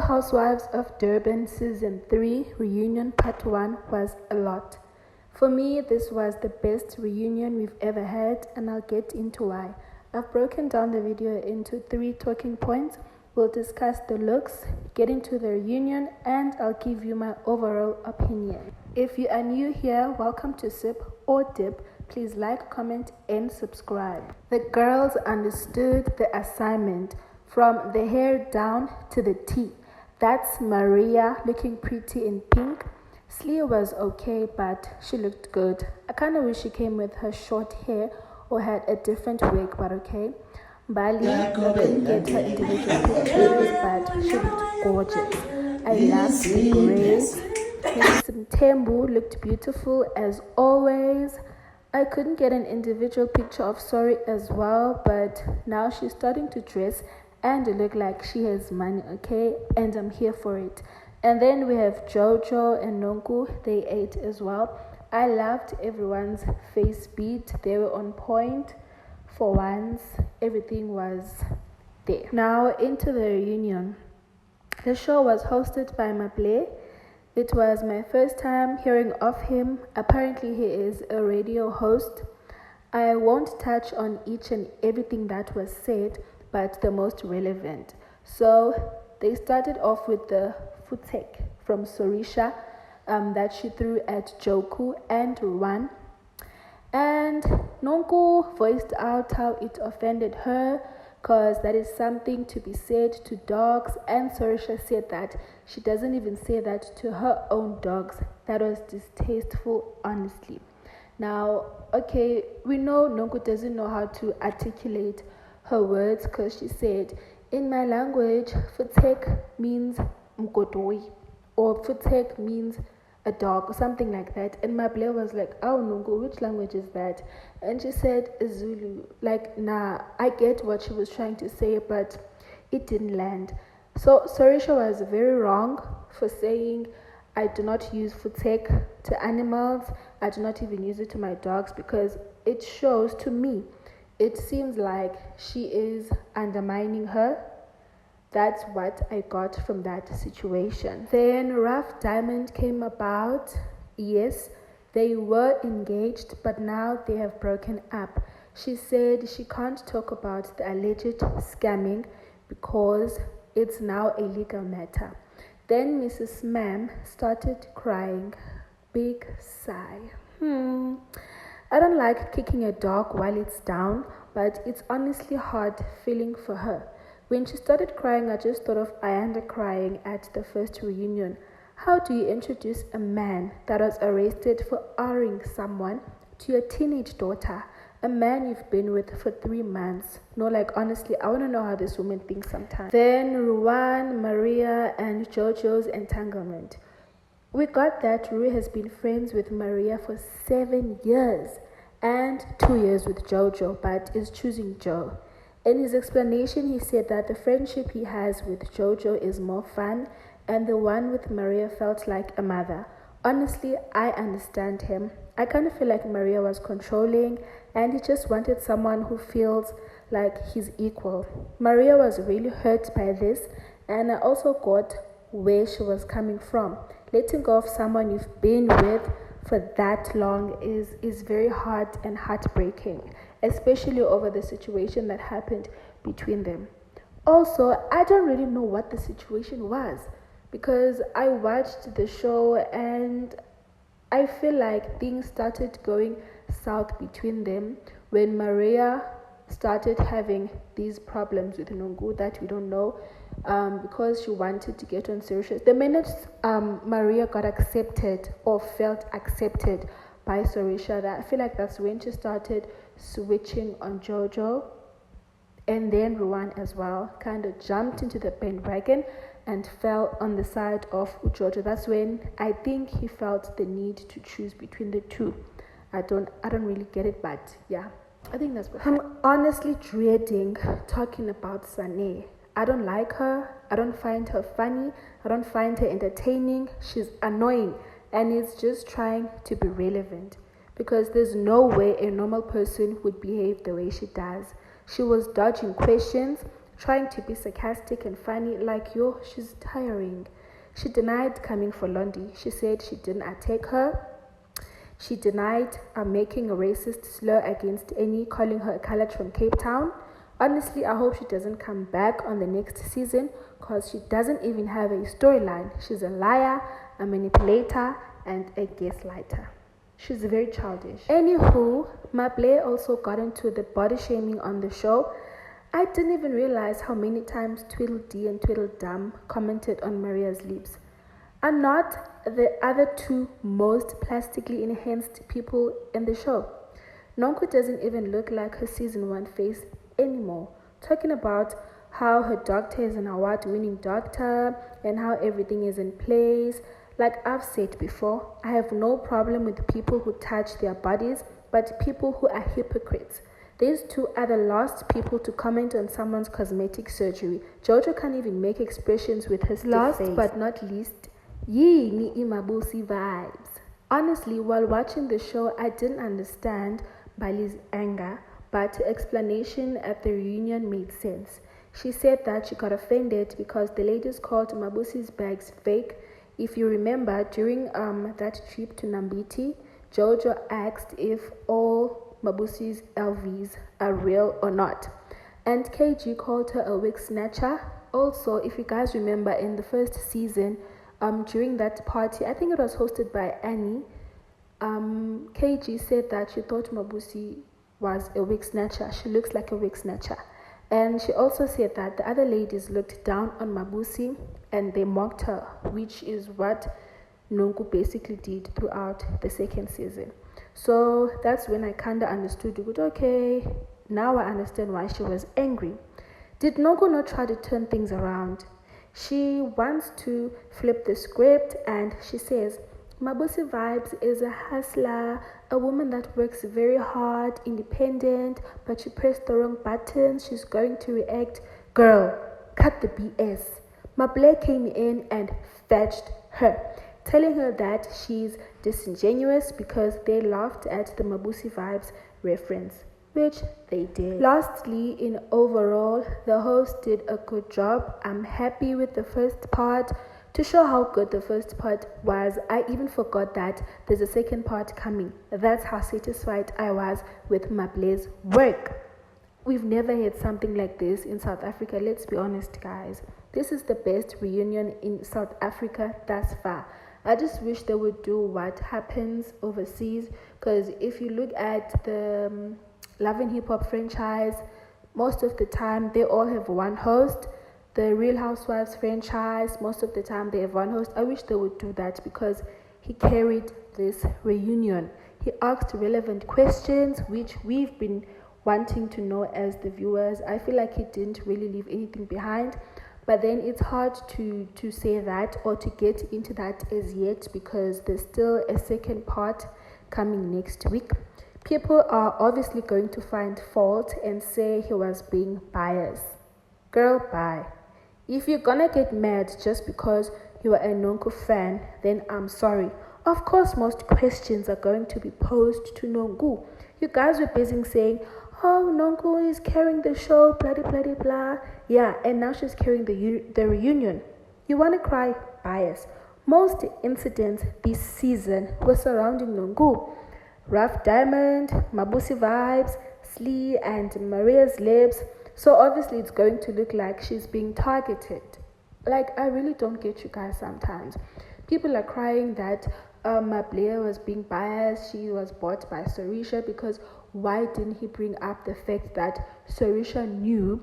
Housewives of Durban Season 3 Reunion Part 1 was a lot. For me, this was the best reunion we've ever had, and I'll get into why. I've broken down the video into 3 talking points. We'll discuss the looks, get into the reunion, and I'll give you my overall opinion. If you are new here, welcome to Sip or Dip. Please like, comment, and subscribe. The girls understood the assignment. From the hair down to the T. That's Maria looking pretty in pink. Slee was okay, but she looked good. I kind of wish she came with her short hair or had a different wig, but okay. Bali, I couldn't get her individual pictures, but she looked gorgeous. I loved the braids. Mrs. Mthembu looked beautiful as always. I couldn't get an individual picture of Sori as well, but now she's starting to dress and look like she has money, okay? And I'm here for it. And then we have Jojo and Nonku. They ate as well. I loved everyone's face beat. They were on point. For once, everything was there. Now into the reunion. The show was hosted by Maple. It was my first time hearing of him. Apparently, he is a radio host. I won't touch on each and everything that was said, but the most relevant. So they started off with the footek from Sorisha that she threw at Joku and Ruan. And Nonku voiced out how it offended her because that is something to be said to dogs. And Sorisha said that she doesn't even say that to her own dogs. That was distasteful, honestly. Now, okay, we know Nonku doesn't know how to articulate her words because she said, in my language, futek means mgodoi, or futek means a dog, or something like that. And Mable was like, oh, Nonku, which language is that? And she said, Zulu. Like, nah, I get what she was trying to say, but it didn't land. So Sorisha was very wrong for saying, I do not use futek to animals. I do not even use it to my dogs because it shows to me. It seems like she is undermining her. That's what I got from that situation. Then Rough Diamond came about. Yes, they were engaged, but now they have broken up. She said she can't talk about the alleged scamming because it's now a legal matter. Then Mrs. Ma'am started crying. Big sigh. I don't like kicking a dog while it's down, but it's honestly hard feeling for her. When she started crying, I just thought of Ayanda crying at the first reunion. How do you introduce a man that was arrested for R-ing someone to your teenage daughter? A man you've been with for 3 months. No, like honestly, I want to know how this woman thinks sometimes. Then Ruan, Maria, and Jojo's entanglement. We got that Rui has been friends with Maria for 7 years and 2 years with Jojo, but is choosing Joe. In his explanation, he said that the friendship he has with Jojo is more fun and the one with Maria felt like a mother. Honestly, I understand him. I kind of feel like Maria was controlling and he just wanted someone who feels like he's equal. Maria was really hurt by this, and I also got where she was coming from. Letting go of someone you've been with for that long is very hard and heartbreaking, especially over the situation that happened between them. Also, I don't really know what the situation was because I watched the show and I feel like things started going south between them when Maria started having these problems with Nonku that we don't know because she wanted to get on Sorisha. The minute Maria got accepted or felt accepted by Sorisha, that I feel like that's when she started switching on Jojo, and then Ruan as well kind of jumped into the bandwagon and fell on the side of Jojo. That's when I think he felt the need to choose between the two. I don't really get it, but yeah, I think that's what I'm honestly dreading talking about Sane. I don't like her. I don't find her funny. I don't find her entertaining. She's annoying and is just trying to be relevant because there's no way a normal person would behave the way she does. She was dodging questions, trying to be sarcastic and funny, like, yo, she's tiring. She denied coming for Londi. She said she didn't attack her. She denied making a racist slur against Annie, calling her a colored from Cape Town. Honestly, I hope she doesn't come back on the next season because she doesn't even have a storyline. She's a liar, a manipulator, and a gaslighter. She's very childish. Anywho, Maple also got into the body shaming on the show. I didn't even realize how many times Tweedledee and Tweedledum commented on Maria's lips. Are not the other two most plastically enhanced people in the show? Nonku doesn't even look like her season 1 face anymore. Talking about how her doctor is an award-winning doctor and how everything is in place. Like I've said before, I have no problem with people who touch their bodies, but people who are hypocrites. These two are the last people to comment on someone's cosmetic surgery. Jojo can't even make expressions with her stiff face. But not least, yee ni imabusi vibes. Honestly, while watching the show, I didn't understand Bali's anger, but her explanation at the reunion made sense. She said that she got offended because the ladies called Mabusi's bags fake. If you remember, during that trip to Nambiti, Jojo asked if all Mabusi's LVs are real or not. And KG called her a wig snatcher. Also, if you guys remember in the first season, during that party, I think it was hosted by Annie, KG said that she thought Mabusi was a wig snatcher. She looks like a wig snatcher. And she also said that the other ladies looked down on Mabusi and they mocked her, which is what Nonku basically did throughout the second season. So that's when I kind of understood, okay, now I understand why she was angry. Did Nonku not try to turn things around? She wants to flip the script and she says, Mabusi Vibes is a hustler, a woman that works very hard, independent, but she pressed the wrong buttons, she's going to react. Girl, cut the BS. Maple came in and fetched her, telling her that she's disingenuous because they laughed at the Mabusi Vibes reference, which they did. Lastly, in overall, the host did a good job. I'm happy with the first part. To show how good the first part was, I even forgot that there's a second part coming. That's how satisfied I was with Maple's work. We've never had something like this in South Africa. Let's be honest, guys. This is the best reunion in South Africa thus far. I just wish they would do what happens overseas, because if you look at the Love and Hip Hop franchise, most of the time they all have one host. The Real Housewives franchise, most of the time they have one host. I wish they would do that because he carried this reunion. He asked relevant questions, which we've been wanting to know as the viewers. I feel like he didn't really leave anything behind. But then it's hard to say that or to get into that as yet because there's still a second part coming next week. People are obviously going to find fault and say he was being biased. Girl, bye. If you're gonna get mad just because you are a Nonku fan, then I'm sorry. Of course, most questions are going to be posed to Nonku. You guys were busy saying, oh, Nonku is carrying the show, blah, blah, blah, blah. Yeah, and now she's carrying the reunion. You wanna cry? Bias. Most incidents this season were surrounding Nonku. Rough Diamond, Mabusi Vibes, Slee, and Maria's Lips. So obviously it's going to look like she's being targeted. Like, I really don't get you guys sometimes. People are crying that Mablea was being biased. She was bought by Sorisha because why didn't he bring up the fact that Sorisha knew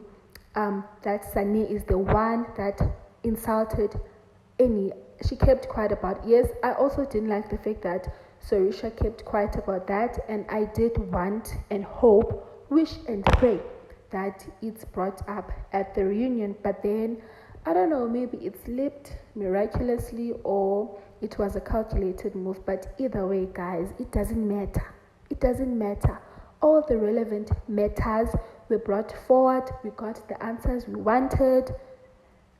that Sunny is the one that insulted Annie? She kept quiet about it. Yes, I also didn't like the fact that Sorisha kept quiet about that, and I did want and hope, wish and pray that it's brought up at the reunion, but then I don't know, maybe it slipped miraculously or it was a calculated move. But either way, guys, it doesn't matter. It doesn't matter. All the relevant matters were brought forward. We got the answers we wanted.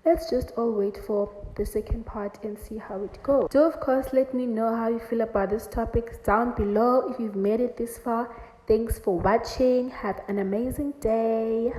Let's just all wait for the second part and see how it goes. Do of course let me know how you feel about this topic down below if you've made it this far. Thanks for watching. Have an amazing day.